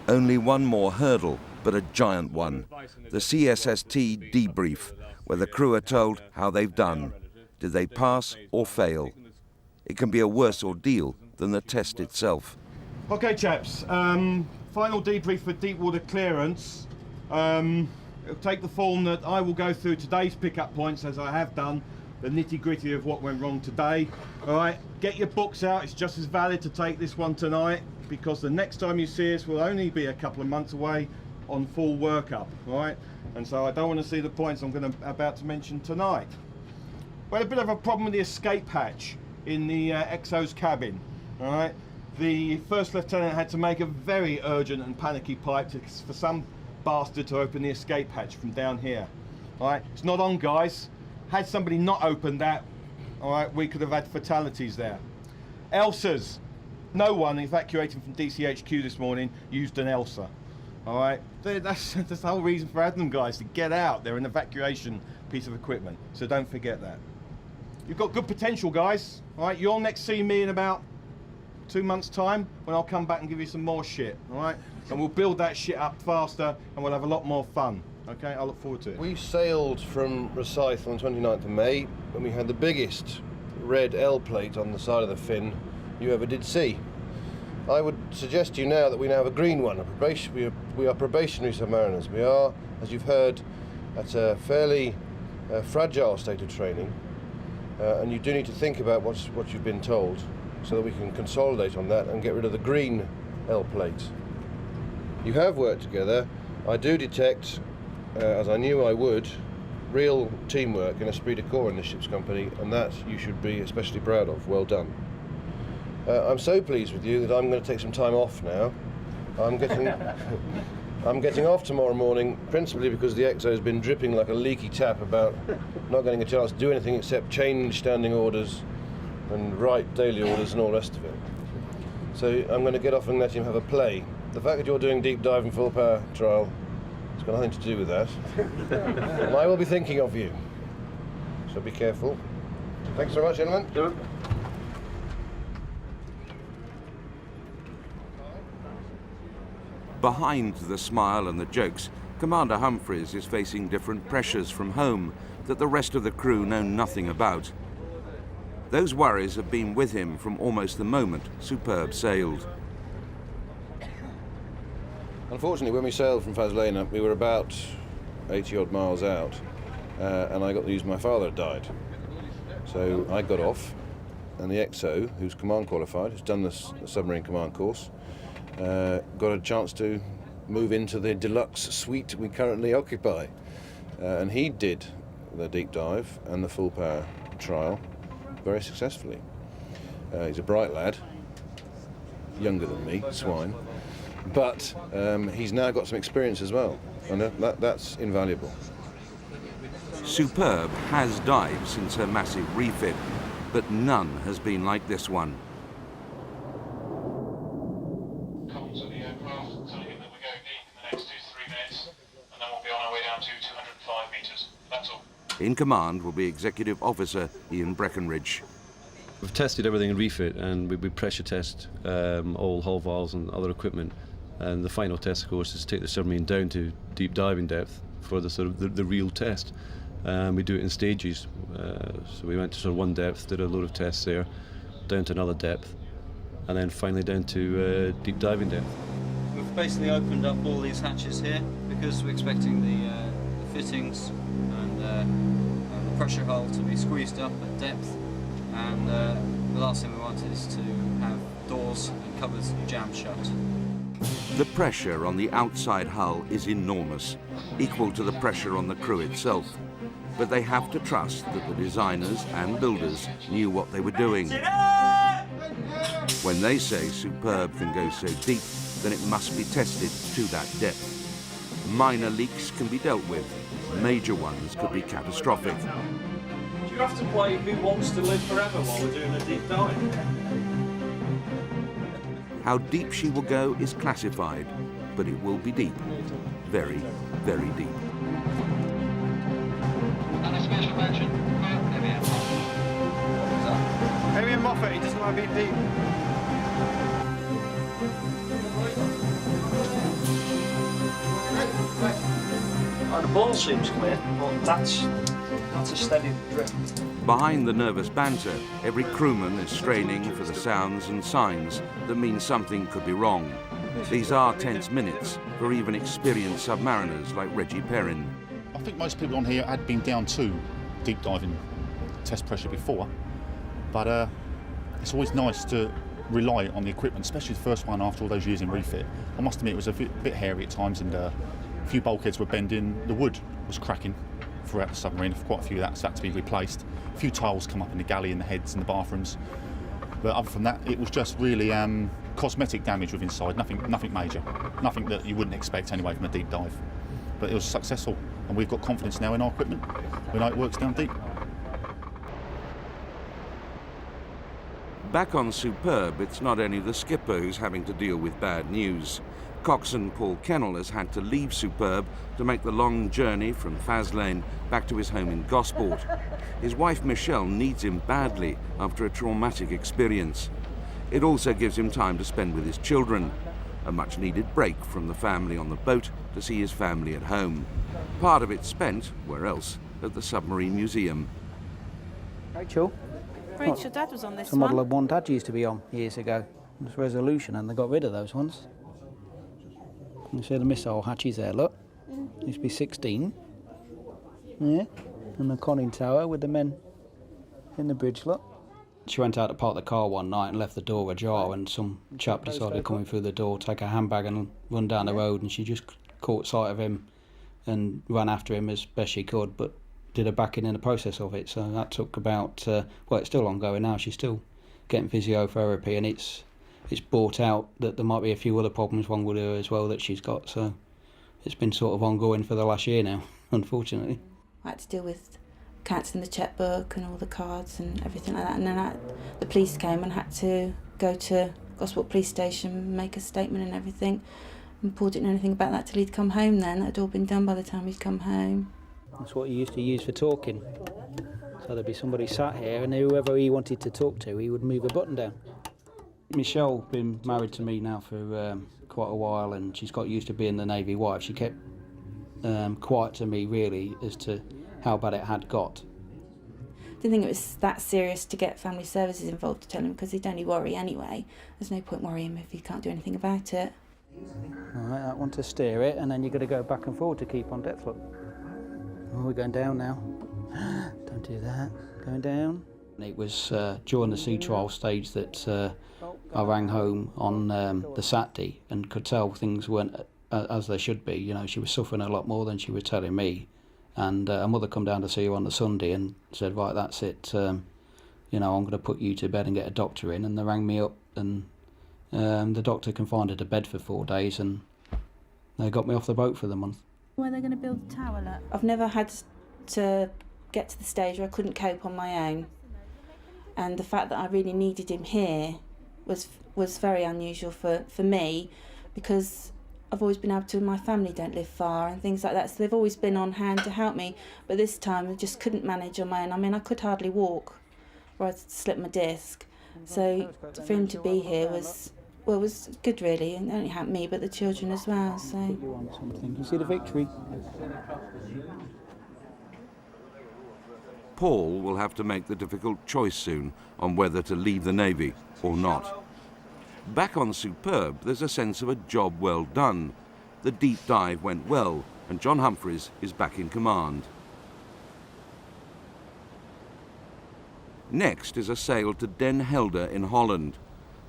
Only one more hurdle, but a giant one. The CSST debrief, where the crew are told how they've done. Did they pass or fail? It can be a worse ordeal than the test itself. Okay, chaps, final debrief for deep water clearance. It'll take the form that I will go through today's pickup points, as I have done, the nitty-gritty of what went wrong today. All right, get your books out. It's just as valid to take this one tonight, because the next time you see us will only be a couple of months away on full workup, all right? And so I don't want to see the points I'm about to mention tonight. We had a bit of a problem with the escape hatch in the XO's cabin, all right? The first lieutenant had to make a very urgent and panicky pipe for some bastard to open the escape hatch from down here. All right, it's not on, guys. Had somebody not opened that, all right, we could have had fatalities there. ELSAs. No one evacuating from DCHQ this morning used an ELSA. All right, that's the whole reason for having them, guys, to get out. They're an evacuation piece of equipment, so don't forget that. You've got good potential, guys. All right, you'll next see me in about 2 months' time, when I'll come back and give you some more shit, all right? And we'll build that shit up faster, and we'll have a lot more fun, okay? I look forward to it. We sailed from Rosyth on the 29th of May, when we had the biggest red L plate on the side of the fin you ever did see. I would suggest to you now that we now have a green one. We are probationary submariners. We are, as you've heard, at a fairly fragile state of training, and you do need to think about what you've been told, so that we can consolidate on that and get rid of the green L plate. You have worked together. I do detect, as I knew I would, real teamwork and esprit de corps in this ship's company, and that you should be especially proud of. Well done. I'm so pleased with you that I'm going to take some time off now. I'm getting off tomorrow morning, principally because the XO has been dripping like a leaky tap about not getting a chance to do anything except change standing orders and write daily orders and all the rest of it. So I'm going to get off and let him have a play. The fact that you're doing deep dive and full power trial has got nothing to do with that. And I will be thinking of you. So be careful. Thanks very much, gentlemen. Yep. Behind the smile and the jokes, Commander Humphreys is facing different pressures from home that the rest of the crew know nothing about. Those worries have been with him from almost the moment Superb sailed. Unfortunately, when we sailed from Faslane, we were about 80-odd miles out, and I got the news my father had died. So I got off, and the XO, who's command qualified, who's done the submarine command course, got a chance to move into the deluxe suite we currently occupy. And he did the deep dive and the full power trial very successfully. He's a bright lad, younger than me, swine, but he's now got some experience as well, and that's invaluable. Superb has dived since her massive refit, but none has been like this one. Comms of the aircraft telling him that we're going deep in the next 2 to 3 minutes, and then we'll be on our way down to 205 metres. That's all. In command will be Executive Officer Ian Breckenridge. We've tested everything in refit, and we pressure test all hull valves and other equipment. And the final test, of course, is to take the submarine down to deep diving depth for the sort of the real test. We do it in stages. So we went to sort of one depth, did a load of tests there, down to another depth, and then finally down to deep diving depth. We've basically opened up all these hatches here because we're expecting the fittings and the pressure hull to be squeezed up at depth, and the last thing we want is to have doors and cupboards jammed shut. The pressure on the outside hull is enormous, equal to the pressure on the crew itself. But they have to trust that the designers and builders knew what they were doing. When they say Superb can go so deep, then it must be tested to that depth. Minor leaks can be dealt with. Major ones could be catastrophic. Do you have to play Who Wants to Live Forever while we're doing a deep dive? How deep she will go is classified, but it will be deep. Very, very deep. Heavy and Moffat, he doesn't want to be deep. Oh, the ball seems clear, but that's a steady drip. Behind the nervous banter, every crewman is straining for the sounds and signs that mean something could be wrong. These are tense minutes for even experienced submariners like Reggie Perrin. I think most people on here had been down to deep diving test pressure before, but it's always nice to rely on the equipment, especially the first one after all those years in refit. I must admit it was a bit hairy at times, and a few bulkheads were bending, the wood was cracking throughout the submarine, quite a few of that's had to be replaced. A few tiles come up in the galley and the heads and the bathrooms. But other from that, it was just really cosmetic damage with inside, nothing major, nothing that you wouldn't expect anyway from a deep dive. But it was successful, and we've got confidence now in our equipment. We know it works down deep. Back on Superb, it's not only the skipper who's having to deal with bad news. Coxswain Paul Kennel has had to leave Superb to make the long journey from Faslane back to his home in Gosport. His wife Michelle needs him badly after a traumatic experience. It also gives him time to spend with his children, a much-needed break from the family on the boat to see his family at home. Part of it spent, where else, at the Submarine Museum. Rachel? Rachel, Dad was on this It's a model one. of one Dad used to be on years ago. It was Resolution, and they got rid of those ones. You see the missile hatches there, look. Used to be 16. Yeah. And the conning tower with the men in the bridge, look. She went out to park the car one night and left the door ajar, and some chap decided coming through the door, take her handbag and run down the road, and she just caught sight of him and ran after him as best she could, but did her backing in the process of it. So that took about, well, it's still ongoing now. She's still getting physiotherapy, and it's brought out that there might be a few other problems wrong with her as well that she's got. So it's been sort of ongoing for the last year now, unfortunately. I had to deal with cancelling the chequebook and all the cards and everything like that. And then the police came and had to go to Gosport Police Station, make a statement and everything. And Paul didn't know anything about that till he'd come home then. That had all been done by the time he'd come home. That's what he used to use for talking. So there'd be somebody sat here, and whoever he wanted to talk to, he would move a button down. Michelle's been married to me now for quite a while, and she's got used to being the Navy wife. She kept quiet to me, really, as to how bad it had got. I didn't think it was that serious to get family services involved to tell him, because he'd only worry anyway. There's no point worrying him if he can't do anything about it. All right, I want to steer it, and then you've got to go back and forward to keep on depth, look. Oh, we're going down now. Don't do that. Going down. It was during the sea trial stage that I rang home on the Saturday and could tell things weren't as they should be. You know, she was suffering a lot more than she was telling me. And her mother come down to see her on the Sunday and said, right, that's it. You know, I'm going to put you to bed and get a doctor in. And they rang me up, and the doctor confined her to bed for 4 days, and they got me off the boat for the month. Where are they going to build the tower, look? I've never had to get to the stage where I couldn't cope on my own. And the fact that I really needed him here was very unusual for me, because I've always been able to, my family don't live far and things like that, so they've always been on hand to help me. But this time I just couldn't manage on my own. I mean, I could hardly walk, or I'd slip my disc. So for him to be here was good, really, and not only helped me but the children as well. So You want something? You see the Victory? Paul will have to make the difficult choice soon on whether to leave the Navy or not. Back on Superb, there's a sense of a job well done. The deep dive went well, and John Humphreys is back in command. Next is a sail to Den Helder in Holland.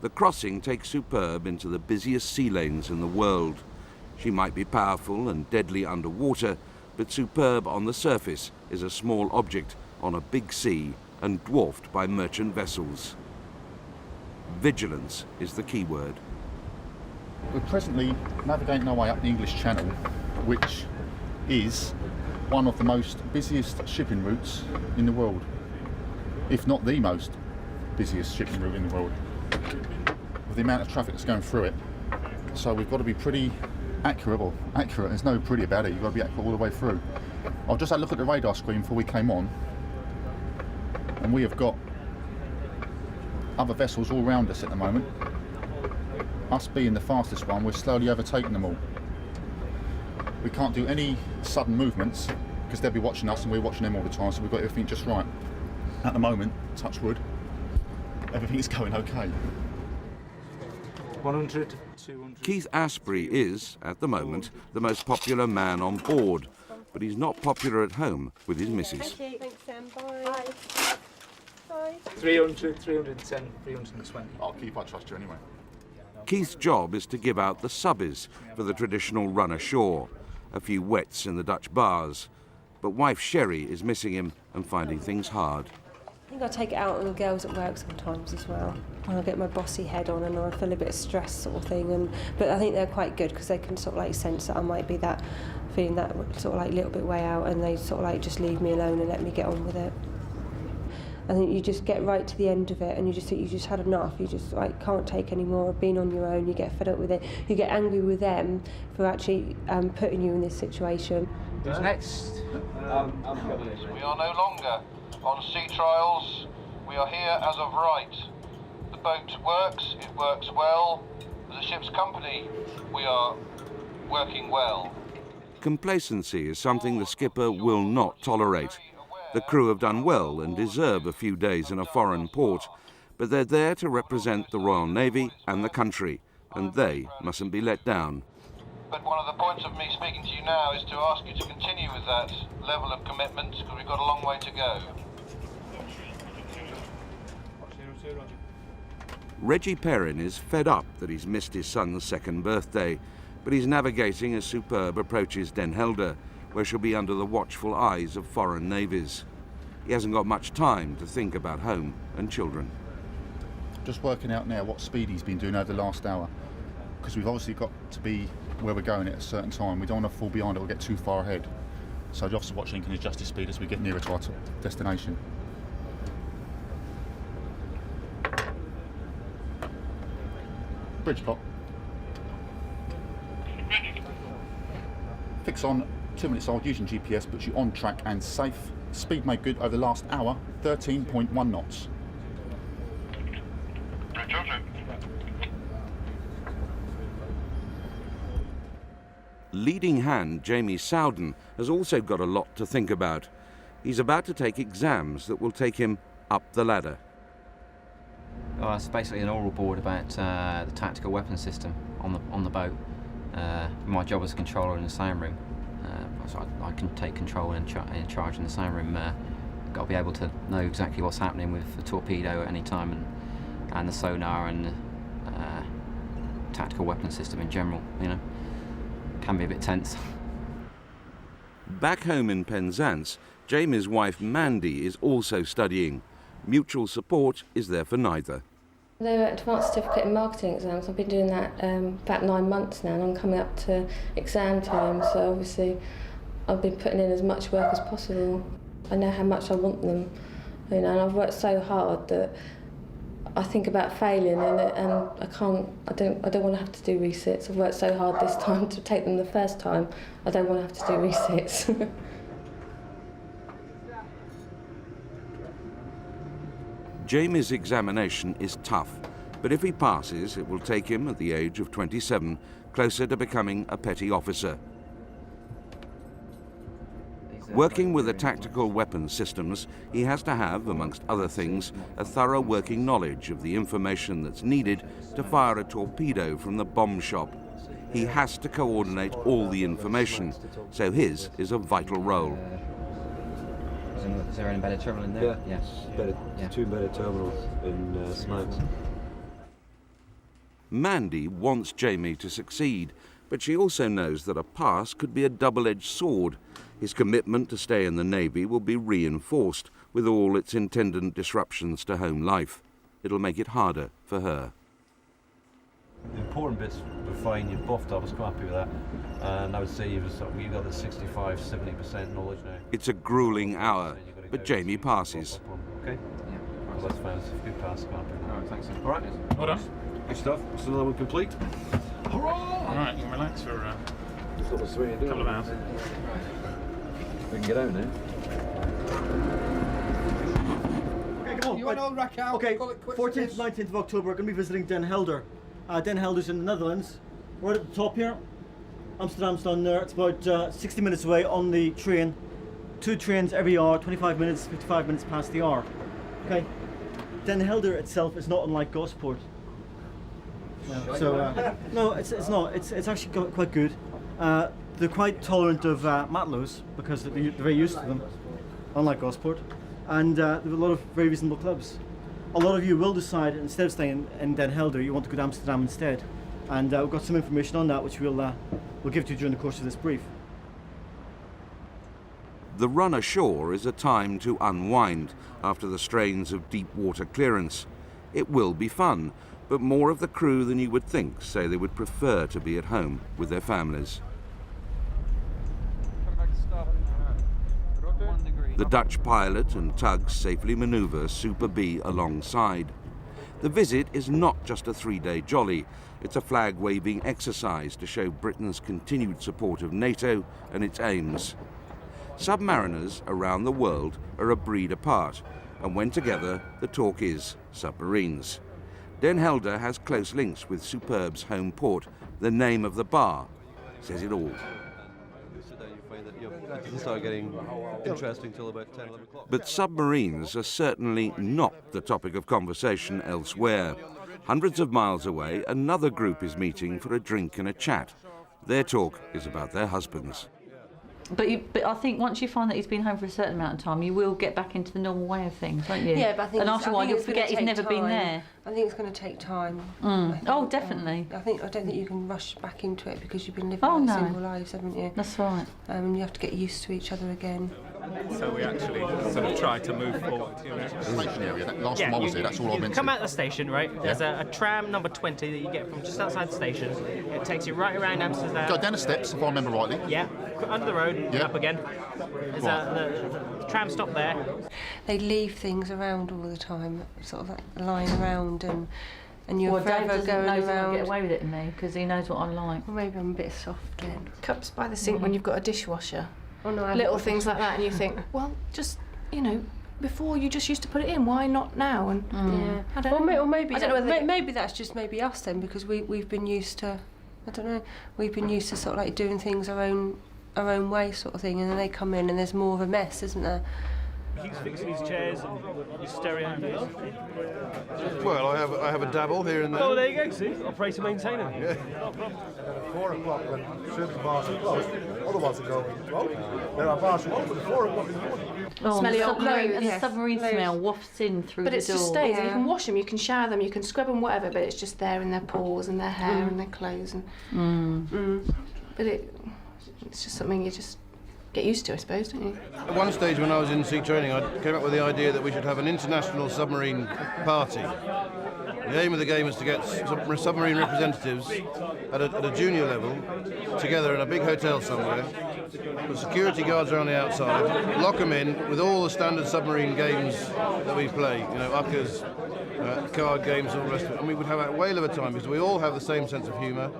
The crossing takes Superb into the busiest sea lanes in the world. She might be powerful and deadly underwater, but Superb on the surface is a small object on a big sea and dwarfed by merchant vessels. Vigilance is the key word. We're presently navigating our way up the English Channel, which is one of the most busiest shipping routes in the world, if not the most busiest shipping route in the world, with the amount of traffic that's going through it. So we've got to be pretty accurate. Well, accurate, there's no pretty about it, you've got to be accurate all the way through. I've just had a look at the radar screen before we came on, and we have got other vessels all around us at the moment. Us being the fastest one, we're slowly overtaking them all. We can't do any sudden movements because they'll be watching us and we're watching them all the time, so we've got everything just right. At the moment, touch wood, everything's going okay. 100, 200. Keith Asprey is, at the moment, the most popular man on board, but he's not popular at home with his missus. Thank you. Thanks, Sam. Bye. Bye. 300, 310, 320. I'll keep, I trust you anyway. Keith's job is to give out the subbies for the traditional run ashore, a few wets in the Dutch bars. But wife Sherry is missing him and finding things hard. I think I take it out on the girls at work sometimes as well. And I get my bossy head on and I feel a bit of stress sort of thing. But I think they're quite good because they can sort of like sense that I might be that, feeling that sort of like little bit way out, and they sort of like just leave me alone and let me get on with it. I think you just get right to the end of it and you just think you just had enough. You just like can't take any more of being on your own. You get fed up with it. You get angry with them for actually putting you in this situation. Who's next? We are no longer on sea trials. We are here as of right. The boat works, it works well. As a ship's company, we are working well. Complacency is something the skipper will not tolerate. The crew have done well and deserve a few days in a foreign port, but they're there to represent the Royal Navy and the country, and they mustn't be let down. But one of the points of me speaking to you now is to ask you to continue with that level of commitment, because we've got a long way to go. Reggie Perrin is fed up that he's missed his son's second birthday, but he's navigating as Superb approaches Den Helder, where she'll be under the watchful eyes of foreign navies. He hasn't got much time to think about home and children. Just working out now what speed he's been doing over the last hour, because we've obviously got to be where we're going at a certain time. We don't want to fall behind or get too far ahead. So the officer watching can adjust his speed as we get nearer to our destination. Bridge clock. Fix on 2 minutes old using GPS puts you on track and safe. Speed made good over the last hour, 13.1 knots. Leading hand Jamie Sowden has also got a lot to think about. He's about to take exams that will take him up the ladder. Well, it's basically an oral board about the tactical weapons system on the boat. My job as a controller in the sound room, so I can take control and charge in the sound room. Got to be able to know exactly what's happening with the torpedo at any time, and the sonar and tactical weapons system in general. You know, can be a bit tense. Back home in Penzance, Jamie's wife Mandy is also studying. Mutual support is there for neither. They're advanced certificate in marketing exams. I've been doing that about 9 months now, and I'm coming up to exam time, so obviously I've been putting in as much work as possible. I know how much I want them, you know, and I've worked so hard that I think about failing, and I don't want to have to do resits. I've worked so hard this time to take them the first time. I don't want to have to do resits. Jamie's examination is tough, but if he passes, it will take him, at the age of 27, closer to becoming a petty officer. Working with the tactical weapons systems, he has to have, amongst other things, a thorough working knowledge of the information that's needed to fire a torpedo from the bomb shop. He has to coordinate all the information, so his is a vital role. Is there an embedded terminal in there? Yeah, yes. 2 embedded terminals in smokes. Mandy wants Jamie to succeed, but she also knows that a pass could be a double-edged sword. His commitment to stay in the Navy will be reinforced with all its attendant disruptions to home life. It'll make it harder for her. The important bits were fine, you buffed, I was quite happy with that. And I would say you've got the 65-70% knowledge now. It's a gruelling hour, but Jamie passes. Okay? Yeah. Well, that's fine, it's a good pass, quite happy. All right, thanks. All right. Well done. Good stuff. So another one complete. Hurrah! All right, you can relax for a couple of hours. We can get out now. Okay, come on. You want to rack out? Okay, 14th, 19th of October, we're going to be visiting Den Helder. Den Helder's in the Netherlands. We're at the top here. Amsterdam's down there. It's about 60 minutes away on the train. 2 trains every hour, 25 minutes, 55 minutes past the hour. Okay. Den Helder itself is not unlike Gosport. Yeah, so no, it's not. It's actually quite good. They're quite tolerant of matelots because they're very used to them, unlike Gosport, and they have a lot of very reasonable clubs. A lot of you will decide instead of staying in Den Helder, you want to go to Amsterdam instead, and we've got some information on that which we'll give to you during the course of this brief. The run ashore is a time to unwind after the strains of deep water clearance. It will be fun, but more of the crew than you would think say they would prefer to be at home with their families. The Dutch pilot and tugs safely manoeuvre Super B alongside. The visit is not just a 3-day jolly, it's a flag-waving exercise to show Britain's continued support of NATO and its aims. Submariners around the world are a breed apart, and when together, the talk is submarines. Den Helder has close links with Superb's home port. The name of the bar says it all. It doesn't start getting interesting till about 10, 11 o'clock. But submarines are certainly not the topic of conversation elsewhere. Hundreds of miles away, another group is meeting for a drink and a chat. Their talk is about their husbands. But I think once you find that he's been home for a certain amount of time, you will get back into the normal way of things, won't you? Yeah, but I think and after a while you'll forget he's never been there. I think it's going to take time. Oh, definitely. I don't think you can rush back into it because you've been living single lives, haven't you? That's right. And you have to get used to each other again. So we actually sort of try to move forward. Station area, that last time I was there, that's all I meant to. Come out of the station, right? There's a tram number 20 that you get from just outside the station. It takes you right around Amsterdam. Go down the steps, if I remember rightly. Yeah, under the road, and up again. There's the tram stop there. They leave things around all the time, sort of like lying around, and you're forever going around. Get away with it in me because he knows what I'm like. Well, maybe I'm a bit soft then. Cups by the sink when you've got a dishwasher. Oh, no, little things like that, and you think, well, just, before you just used to put it in, why not now? And yeah, I don't know. Or maybe I don't know whether maybe that's just us then, because we've been used to, I don't know, we've been used to sort of like doing things our own way sort of thing, and then they come in and there's more of a mess, isn't there? He keeps fixing these chairs and his stereo. Well, I have a dabble here and there. Oh, there you go, see? Operator maintainer. Yeah. No problem. 4 o'clock when certain bars are closed, other ones are going open. There are bars open at 4 o'clock in the morning. Smelly old clothes. And the submarine smell wafts in through the door. But it just stays. You can wash them, you can shower them, you can scrub them, whatever, but it's just there in their paws and their hair and their clothes. But it's just something you just get used to, I suppose, don't you? At one stage when I was in sea training, I came up with the idea that we should have an international submarine party. The aim of the game is to get submarine representatives at a junior level together in a big hotel somewhere, put security guards around the outside, lock them in with all the standard submarine games that we play, uckers, card games and all the rest of it, and we would have a whale of a time because we all have the same sense of humour.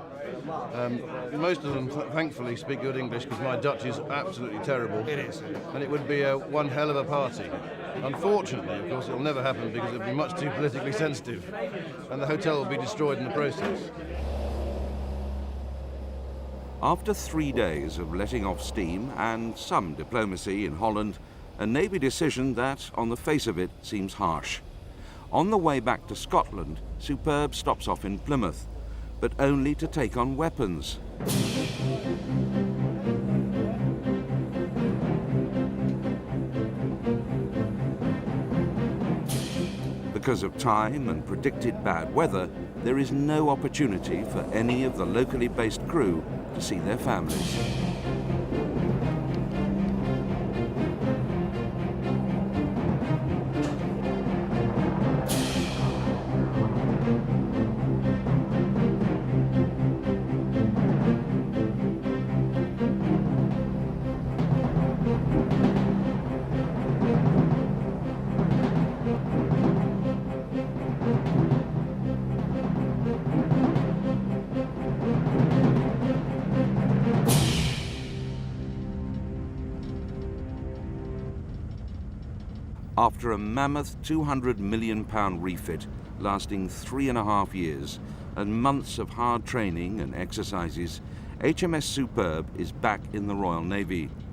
Most of them, thankfully, speak good English because my Dutch is absolutely terrible. It is. And it would be one hell of a party. Unfortunately, of course, it'll never happen because it'll be much too politically sensitive, and the hotel will be destroyed in the process. After 3 days of letting off steam and some diplomacy in Holland, a Navy decision that, on the face of it, seems harsh. On the way back to Scotland, Superb stops off in Plymouth, but only to take on weapons. Because of time and predicted bad weather, there is no opportunity for any of the locally based crew to see their families. After a mammoth £200 million refit lasting 3.5 years, and months of hard training and exercises, HMS Superb is back in the Royal Navy.